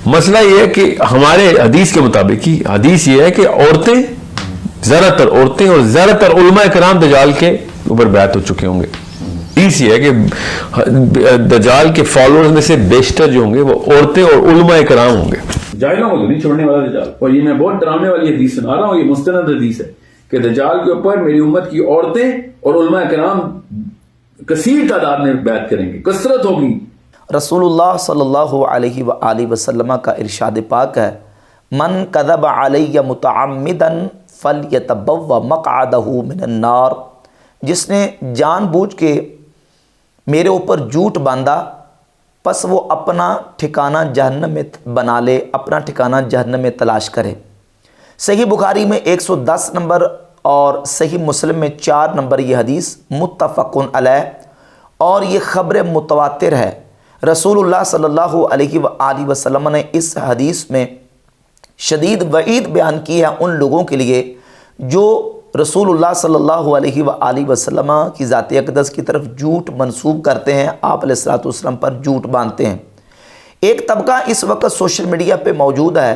مسئلہ یہ ہے کہ ہمارے حدیث کے مطابق ہی حدیث یہ ہے کہ عورتیں زیادہ تر عورتیں اور زیادہ تر علماء کرام دجال کے اوپر بیعت ہو چکے ہوں گے. حدیث یہ ہے کہ دجال کے فالوورز میں سے بیشتر جو ہوں گے وہ عورتیں اور علماء کرام ہوں گے. جاہلوں کو تو نہیں چھوڑنے والا دجال. اور یہ میں بہت ڈرانے والی حدیث سنا رہا ہوں, یہ مستند حدیث ہے کہ دجال کے اوپر میری امت کی عورتیں اور علماء کرام کثیر تعداد میں بیعت کریں گے, کثرت ہوگی. رسول اللہ صلی اللہ علیہ وآلہ وسلم کا ارشاد پاک ہے, من کذب علی متعمدا فلیتبوأ مقعدہ من النار, جس نے جان بوجھ کے میرے اوپر جھوٹ باندھا پس وہ اپنا ٹھکانہ جہنم میں بنا لے, اپنا ٹھکانہ جہنم میں تلاش کرے. صحیح بخاری میں 110 نمبر اور صحیح مسلم میں 4 نمبر یہ حدیث متفق علیہ, اور یہ خبر متواتر ہے. رسول اللہ صلی اللہ علیہ وآلہ وسلم نے اس حدیث میں شدید وعید بیان کی ہے ان لوگوں کے لیے جو رسول اللہ صلی اللہ علیہ وآلہ وسلم کی ذات اقدس کی طرف جھوٹ منسوب کرتے ہیں, آپ علیہ الصلوۃ والسلام پر جھوٹ باندھتے ہیں. ایک طبقہ اس وقت سوشل میڈیا پہ موجود ہے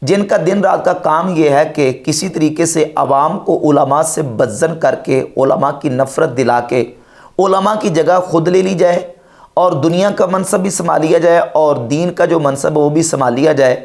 جن کا دن رات کا کام یہ ہے کہ کسی طریقے سے عوام کو علماء سے بدظن کر کے, علماء کی نفرت دلا کے علماء کی جگہ خود لے لی جائے اور دنیا کا منصب بھی سنبھال لیا جائے اور دین کا جو منصب ہے وہ بھی سنبھال لیا جائے.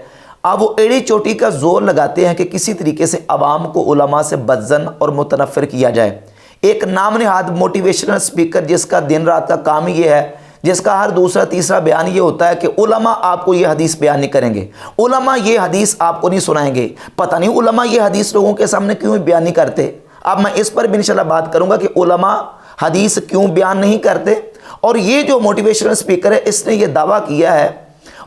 اب وہ ایڑی چوٹی کا زور لگاتے ہیں کہ کسی طریقے سے عوام کو علماء سے بدظن اور متنفر کیا جائے. ایک نام نہاد موٹیویشنل سپیکر جس کا دن رات کا کام یہ ہے, جس کا ہر دوسرا تیسرا بیان یہ ہوتا ہے کہ علماء آپ کو یہ حدیث بیان نہیں کریں گے, علماء یہ حدیث آپ کو نہیں سنائیں گے. پتہ نہیں علماء یہ حدیث لوگوں کے سامنے کیوں بیان نہیں کرتے. اب میں اس پر بھی انشاءاللہ بات کروں گا کہ علماء حدیث کیوں بیان نہیں کرتے. اور یہ جو موٹیویشنل سپیکر ہے اس نے یہ دعویٰ کیا ہے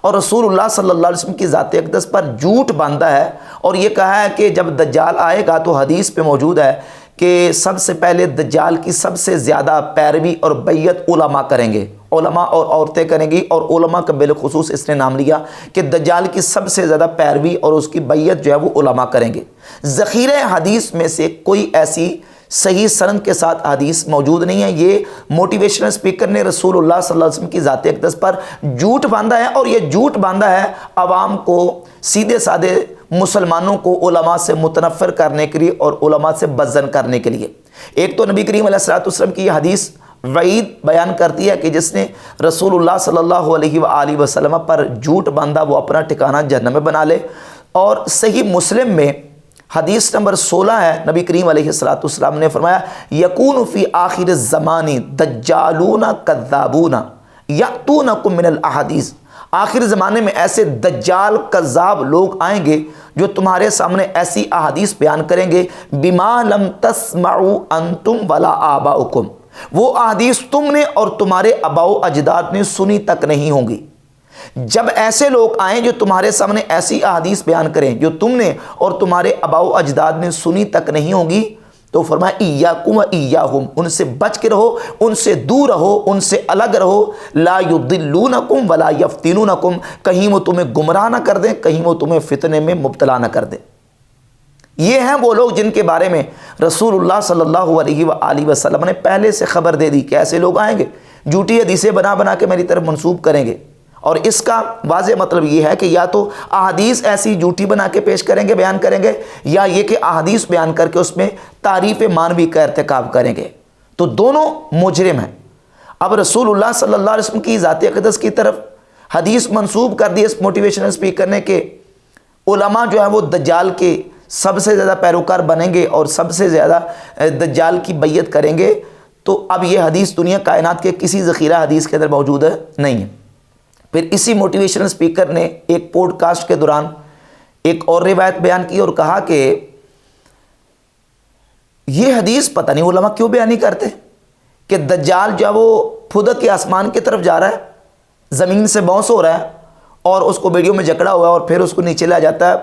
اور رسول اللہ صلی اللہ علیہ وسلم کی ذات اقدس پر جھوٹ باندھا ہے اور یہ کہا ہے کہ جب دجال آئے گا تو حدیث پہ موجود ہے کہ سب سے پہلے دجال کی سب سے زیادہ پیروی اور بیعت علماء کریں گے, علماء اور عورتیں کریں گی. اور علماء کا بالخصوص اس نے نام لیا کہ دجال کی سب سے زیادہ پیروی اور اس کی بیعت جو ہے وہ علماء کریں گے. ذخیرہ حدیث میں سے کوئی ایسی صحیح سند کے ساتھ حدیث موجود نہیں ہے. یہ موٹیویشنل سپیکر نے رسول اللہ صلی اللہ علیہ وسلم کی ذات اقدس پر جھوٹ باندھا ہے اور یہ جھوٹ باندھا ہے عوام کو, سیدھے سادے مسلمانوں کو علماء سے متنفر کرنے کے لیے اور علماء سے بدظن کرنے کے لیے. ایک تو نبی کریم علیہ الصلوۃ والسلام کی یہ حدیث وعید بیان کرتی ہے کہ جس نے رسول اللہ صلی اللہ علیہ وآلہ وسلم پر جھوٹ باندھا وہ اپنا ٹھکانہ جہنم میں بنا لے. اور صحیح مسلم میں حدیث نمبر 16 ہے, نبی کریم علیہ الصلوۃ والسلام نے فرمایا یکون فی آخر الزمان دجالون کذابون یاتونکم من الاحادیث, آخر زمانے میں ایسے دجال کذاب لوگ آئیں گے جو تمہارے سامنے ایسی احادیث بیان کریں گے بما لم تسمعوا انتم ولا آباؤکم, وہ احادیث تم نے اور تمہارے آباء و اجداد نے سنی تک نہیں ہوں گی. جب ایسے لوگ آئیں جو تمہارے سامنے ایسی احادیث بیان کریں جو تم نے اور تمہارے آباء و اجداد نے سنی تک نہیں ہوں گی, تو فرمایا ایاکم و ایاہم, ان سے بچ کے رہو, ان سے دور رہو, ان سے الگ رہو. لا یضلونکم ولا یفتنونکم, کہیں وہ تمہیں گمراہ نہ کر دیں, کہیں وہ تمہیں فتنے میں مبتلا نہ کر دیں. یہ ہیں وہ لوگ جن کے بارے میں رسول اللہ صلی اللہ علیہ وآلہ وسلم نے پہلے سے خبر دے دی کہ ایسے لوگ آئیں گے, جھوٹی حدیثیں بنا بنا کے میری طرف منسوب کریں گے. اور اس کا واضح مطلب یہ ہے کہ یا تو احادیث ایسی جھوٹی بنا کے پیش کریں گے, بیان کریں گے, یا یہ کہ احادیث بیان کر کے اس میں تعریف معنوی کا ارتکاب کریں گے. تو دونوں مجرم ہیں. اب رسول اللہ صلی اللہ علیہ وسلم کی ذات اقدس کی طرف حدیث منسوب کر دی اس موٹیویشنل سپیکر نے کہ علماء جو ہے وہ دجال کے سب سے زیادہ پیروکار بنیں گے اور سب سے زیادہ دجال کی بیعت کریں گے. تو اب یہ حدیث دنیا کائنات کے کسی ذخیرہ حدیث کے اندر موجود نہیں ہے. پھر اسی موٹیویشنل سپیکر نے ایک پوڈ کاسٹ کے دوران ایک اور روایت بیان کی اور کہا کہ یہ حدیث پتہ نہیں علماء کیوں بیان نہیں کرتے کہ دجال جو ہے وہ پھدک کے آسمان کی طرف جا رہا ہے, زمین سے باؤنس ہو رہا ہے اور اس کو ویڈیو میں جکڑا ہوا ہے اور پھر اس کو نیچے لا جاتا ہے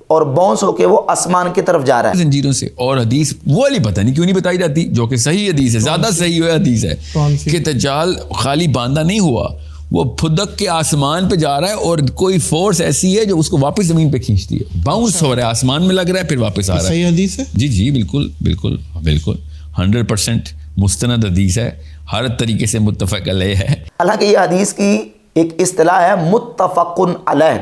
اور باؤنس ہو کے وہ آسمان کی طرف جا رہا ہے زنجیروں سے. اور حدیث وہ والی پتہ نہیں کیوں نہیں بتائی جاتی جو کہ صحیح حدیث ہے, زیادہ صحیح ہوئے حدیث ہے کہ دجال خالی باندھا نہیں ہوا, وہ پھدک کے آسمان پہ جا رہا ہے اور کوئی فورس ایسی ہے جو اس کو واپس زمین پہ کھینچتی ہے, باؤنس ہو رہا ہے, آسمان میں لگ رہا ہے پھر واپس آ رہا ہے. صحیح حدیث ہے جی جی بالکل بالکل بالکل 100% مستند حدیث ہے, ہر طریقے سے متفق علیہ ہے. حالانکہ یہ حدیث کی ایک اصطلاح ہے متفق علیہ.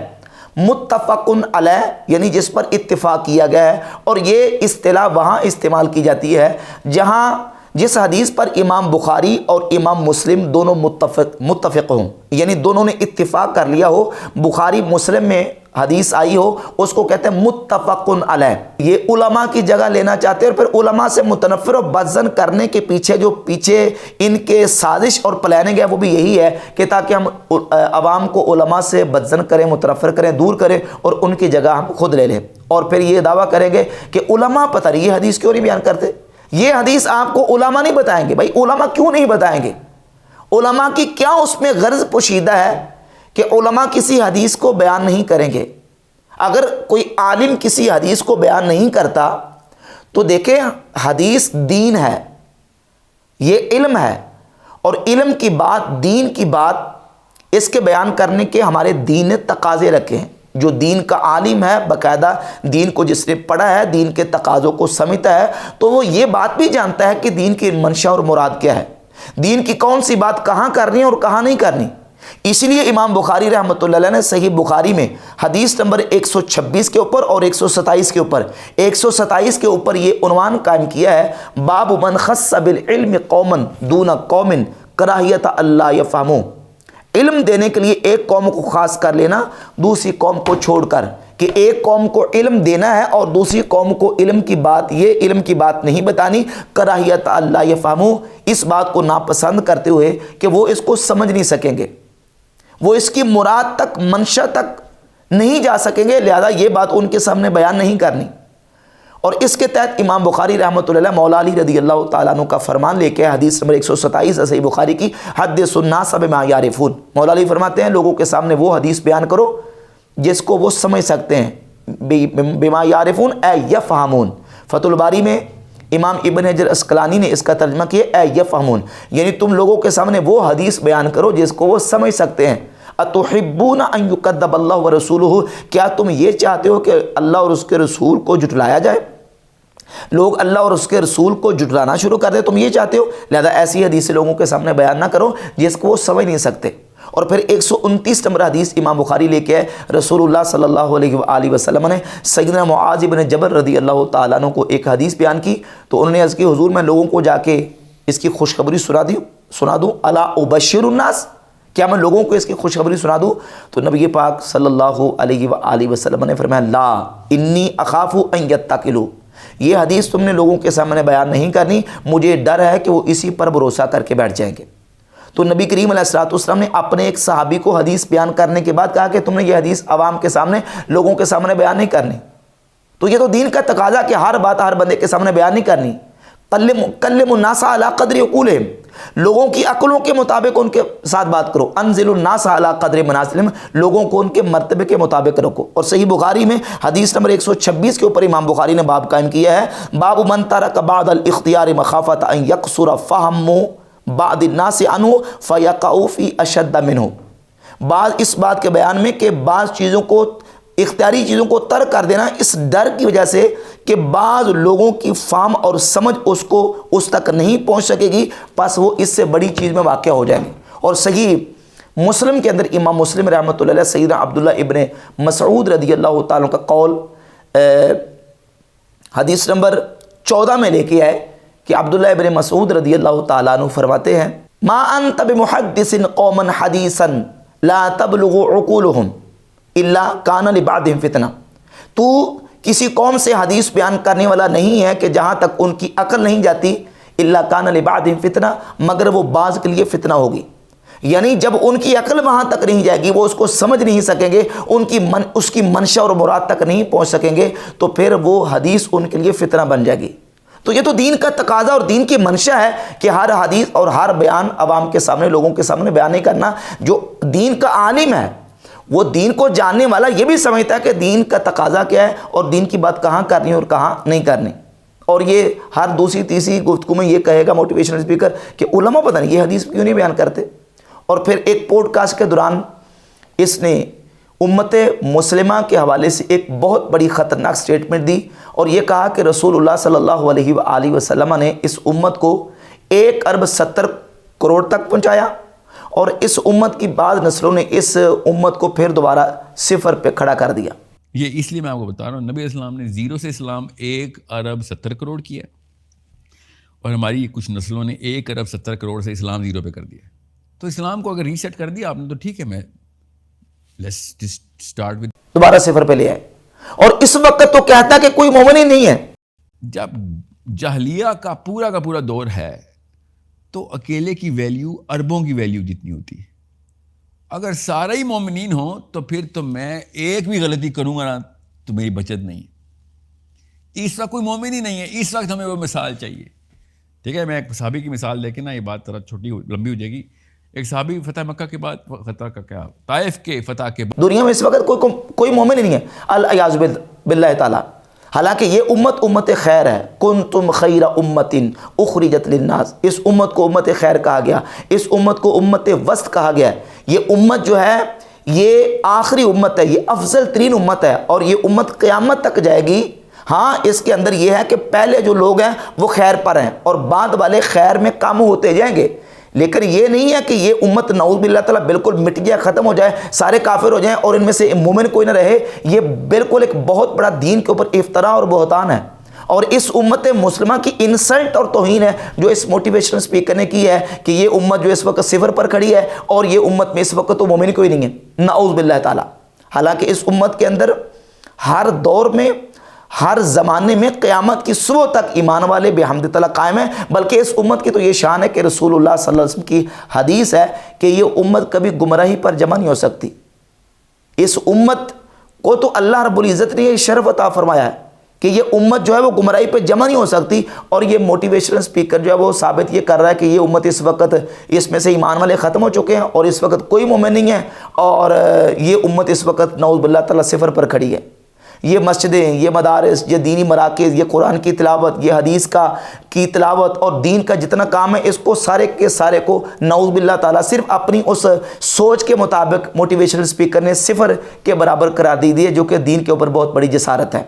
متفقن علیہ یعنی جس پر اتفاق کیا گیا ہے، اور یہ اصطلاح وہاں استعمال کی جاتی ہے جہاں جس حدیث پر امام بخاری اور امام مسلم دونوں متفق ہوں، یعنی دونوں نے اتفاق کر لیا ہو، بخاری مسلم میں حدیث آئی ہو، اس کو کہتے ہیں متفقن علیہ۔ یہ علماء کی جگہ لینا چاہتے ہیں، اور پھر علماء سے متنفر و بدظن کرنے کے پیچھے جو ان کے سازش اور پلاننگ ہے وہ بھی یہی ہے کہ تاکہ ہم عوام کو علماء سے بدظن کریں، متنفر کریں، دور کریں، اور ان کی جگہ ہم خود لے لیں، اور پھر یہ دعویٰ کریں گے کہ علماء پتہ نہیں یہ حدیث کیوں نہیں بیان کرتے۔ یہ حدیث آپ کو علماء نہیں بتائیں گے۔ بھائی علماء کیوں نہیں بتائیں گے؟ علماء کی کیا اس میں غرض پوشیدہ ہے کہ علماء کسی حدیث کو بیان نہیں کریں گے؟ اگر کوئی عالم کسی حدیث کو بیان نہیں کرتا تو دیکھیں، حدیث دین ہے، یہ علم ہے، اور علم کی بات، دین کی بات، اس کے بیان کرنے کے ہمارے دین نے تقاضے رکھے ہیں۔ جو دین کا عالم ہے، باقاعدہ دین کو جس نے پڑھا ہے، دین کے تقاضوں کو سمجھتا ہے، تو وہ یہ بات بھی جانتا ہے کہ دین کی منشا اور مراد کیا ہے، دین کی کون سی بات کہاں کرنی اور کہاں نہیں کرنی۔ اسی لیے امام بخاری رحمۃ اللہ علیہ نے صحیح بخاری میں حدیث نمبر 126 کے اوپر اور 127 کے اوپر 127 کے اوپر یہ عنوان قائم کیا ہے، باب من خص بالعلم قوما دون قوم کراہیت اللہ یفہموا۔ علم دینے کے لیے ایک قوم کو خاص کر لینا دوسری قوم کو چھوڑ کر، کہ ایک قوم کو علم دینا ہے اور دوسری قوم کو علم کی بات، یہ علم کی بات نہیں بتانی، کراہیت اللہ یفہموا، اس بات کو ناپسند کرتے ہوئے کہ وہ اس کو سمجھ نہیں سکیں گے، وہ اس کی مراد تک، منشا تک نہیں جا سکیں گے، لہذا یہ بات ان کے سامنے بیان نہیں کرنی۔ اور اس کے تحت امام بخاری رحمۃ اللہ علیہ مولا علی رضی اللہ تعالیٰ عنہ کا فرمان لے کے حدیث نمبر 127 صحیح بخاری کی، حدث الناس بما یعرفون، مولا علی فرماتے ہیں لوگوں کے سامنے وہ حدیث بیان کرو جس کو وہ سمجھ سکتے ہیں، بما یعرفون اے یفہمون۔ فتح الباری میں امام ابن حجر عسقلانی نے اس کا ترجمہ کیا اے یفہمون، یعنی تم لوگوں کے سامنے وہ حدیث بیان کرو جس کو وہ سمجھ سکتے ہیں۔ اتحبون ان یکذب اللہ ورسولہ، کیا تم یہ چاہتے ہو کہ اللہ اور اس کے رسول کو جھٹلایا جائے؟ لوگ اللہ اور اس کے رسول کو جھٹلانا شروع کر دیں، تم یہ چاہتے ہو؟ لہذا ایسی حدیث لوگوں کے سامنے بیان نہ کرو جس کو وہ سمجھ نہیں سکتے۔ اور پھر 129 نمبر حدیث امام بخاری لے کے ہے، رسول اللہ صلی اللہ علیہ وآلہ وسلم نے سیدنا معاذ بن جبل رضی اللہ تعالیٰ عنہ کو ایک حدیث بیان کی، تو انہوں نے عرض کی حضور میں لوگوں کو جا کے اس کی خوشخبری سنا دوں، الا ابشر الناس، کیا میں لوگوں کو اس کی خوشخبری سنا دوں؟ تو نبی پاک صلی اللہ علیہ وآلہ وسلم نے فرمایا لا انی اخاف ان یتکلوا، یہ حدیث تم نے لوگوں کے سامنے بیان نہیں کرنی، مجھے ڈر ہے کہ وہ اسی پر بھروسہ کر کے بیٹھ جائیں گے۔ تو نبی کریم علیہ الصلوۃ والسلام نے اپنے ایک صحابی کو حدیث بیان کرنے کے بعد کہا کہ تم نے یہ حدیث عوام کے سامنے، لوگوں کے سامنے بیان نہیں کرنی۔ تو یہ تو دین کا تقاضا کہ ہر بات ہر بندے کے سامنے بیان نہیں کرنی۔ کلموا الناس علی قدر عقولہم، لوگوں کی عقلوں کے مطابق ان کے ساتھ بات کرو، انزلوا الناس علی قدر منازلہم، لوگوں کو ان کے مرتبے کے مطابق رکھو۔ اور صحیح بخاری میں حدیث نمبر 126 کے اوپر امام بخاری نے باب قائم کیا ہے، باب من ترک بعد الاختیار مخافۃ ان یقصر فہم بعض الناس عنہ فیقع فی اشد منہ، بعض اس بات کے بیان میں کہ بعض چیزوں کو، اختیاری چیزوں کو ترک کر دینا اس ڈر کی وجہ سے کہ بعض لوگوں کی فہم اور سمجھ اس تک نہیں پہنچ سکے گی، پس وہ اس سے بڑی چیز میں واقع ہو جائیں گے۔ اور صحیح مسلم کے اندر امام مسلم رحمۃ اللہ علیہ سیدنا عبداللہ ابن مسعود رضی اللہ تعالیٰ کا قول حدیث نمبر 14 میں لے کے آئے کہ عبداللہ ابن مسعود رضی اللہ تعالیٰ عنہ فرماتے ہیں ما انت بمحدث قوما حدیثا لا تبلغ عقولهم الا کان لبعضهم فتنہ، تو کسی قوم سے حدیث بیان کرنے والا نہیں ہے کہ جہاں تک ان کی عقل نہیں جاتی، الا کان لبعضهم فتنہ، مگر وہ بعض کے لیے فتنہ ہوگی۔ یعنی جب ان کی عقل وہاں تک نہیں جائے گی، وہ اس کو سمجھ نہیں سکیں گے، اس کی منشا اور مراد تک نہیں پہنچ سکیں گے، تو پھر وہ حدیث ان کے لیے فتنہ بن جائے گی۔ تو یہ تو دین کا تقاضا اور دین کی منشا ہے کہ ہر حدیث اور ہر بیان عوام کے سامنے، لوگوں کے سامنے بیان نہیں کرنا۔ جو دین کا عالم ہے، وہ دین کو جاننے والا یہ بھی سمجھتا ہے کہ دین کا تقاضا کیا ہے اور دین کی بات کہاں کرنی اور کہاں نہیں کرنی۔ اور یہ ہر دوسری تیسری گفتگو میں یہ کہے گا موٹیویشنل اسپیکر کہ علماء پتہ نہیں یہ حدیث کیوں نہیں بیان کرتے۔ اور پھر ایک پوڈ کاسٹ کے دوران اس نے امت مسلمہ کے حوالے سے ایک بہت بڑی خطرناک سٹیٹمنٹ دی اور یہ کہا کہ رسول اللہ صلی اللہ علیہ وآلہ وسلم نے اس امت کو 1 ارب 70 کروڑ تک پہنچایا اور اس امت کی بعض نسلوں نے اس امت کو پھر دوبارہ صفر پہ کھڑا کر دیا. یہ اس لیے میں آپ کو بتا رہا ہوں، نبی علیہ السلام نے 0 سے اسلام 1 ارب 70 کروڑ کیا، اور ہماری کچھ نسلوں نے 1 ارب 70 کروڑ سے اسلام 0 پہ کر دیا. تو اسلام کو اگر ریسیٹ کر دیا آپ نے تو ٹھیک ہے، میں لیٹس اسٹارٹ ود دوبارہ صفر پہ لے آئے. اور اس وقت تو کہتا کہ کوئی مومن ہی نہیں ہے. جب جاہلیہ کا پورا دور ہے تو اکیلے کی ویلیو اربوں کی ویلیو جتنی ہوتی ہے. اگر سارے ہی مومنین ہوں تو پھر تو میں ایک بھی غلطی کروں گا نا تو میری بچت نہیں ہے. اس وقت کوئی مومن ہی نہیں ہے، اس وقت ہمیں وہ مثال چاہیے. ٹھیک ہے، میں ایک صحابی کی مثال دے کے نا یہ بات ذرا چھوٹی لمبی ہو جائے گی. ایک صحابی فتح مکہ کے بعد، فتح کا کیا، طائف کے فتح کے بعد دنیا میں اس وقت کوئی مومن ہی نہیں ہے، الیاذ باللہ تعالیٰ. حالانکہ یہ امت خیر ہے. کنتم خیر امت اخرجت للناس، اس امت کو امت خیر کہا گیا، اس امت کو امت وسط کہا گیا ہے. یہ امت جو ہے یہ آخری امت ہے، یہ افضل ترین امت ہے، اور یہ امت قیامت تک جائے گی. ہاں اس کے اندر یہ ہے کہ پہلے جو لوگ ہیں وہ خیر پر ہیں اور بعد والے خیر میں کم ہوتے جائیں گے. لیکن یہ نہیں ہے کہ یہ امت نعوذ باللہ تعالیٰ بالکل مٹ جائے، ختم ہو جائے، سارے کافر ہو جائیں اور ان میں سے مومن کوئی نہ رہے. یہ بالکل ایک بہت بڑا دین کے اوپر افطرا اور بہتان ہے، اور اس امت مسلمہ کی انسلٹ اور توہین ہے جو اس موٹیویشن اسپیکر نے کی ہے کہ یہ امت جو اس وقت صفر پر کھڑی ہے اور یہ امت میں اس وقت تو مومن کوئی نہیں ہے، نعوذ باللہ تعالیٰ. حالانکہ اس امت کے اندر ہر دور میں، ہر زمانے میں قیامت کی صبح تک ایمان والے بحمد تعالیٰ قائم ہیں. بلکہ اس امت کی تو یہ شان ہے کہ رسول اللہ صلی اللہ علیہ وسلم کی حدیث ہے کہ یہ امت کبھی گمراہی پر جمع نہیں ہو سکتی. اس امت کو تو اللہ رب العزت نے یہ شرف عطا فرمایا ہے کہ یہ امت جو ہے وہ گمراہی پہ جمع نہیں ہو سکتی. اور یہ موٹیویشنل اسپیکر جو ہے وہ ثابت یہ کر رہا ہے کہ یہ امت اس وقت اس میں سے ایمان والے ختم ہو چکے ہیں اور اس وقت کوئی مومن نہیں ہے، اور یہ امت اس وقت نعوذ باللہ تعالیٰ صفر پر کھڑی ہے. یہ مسجدیں، یہ مدارس، یہ دینی مراکز، یہ قرآن کی تلاوت، یہ حدیث کی تلاوت اور دین کا جتنا کام ہے اس کو سارے کے سارے کو نعوذ باللہ تعالیٰ صرف اپنی اس سوچ کے مطابق موٹیویشنل اسپیکر نے صفر کے برابر قرار دی ہے، جو کہ دین کے اوپر بہت بڑی جسارت ہے.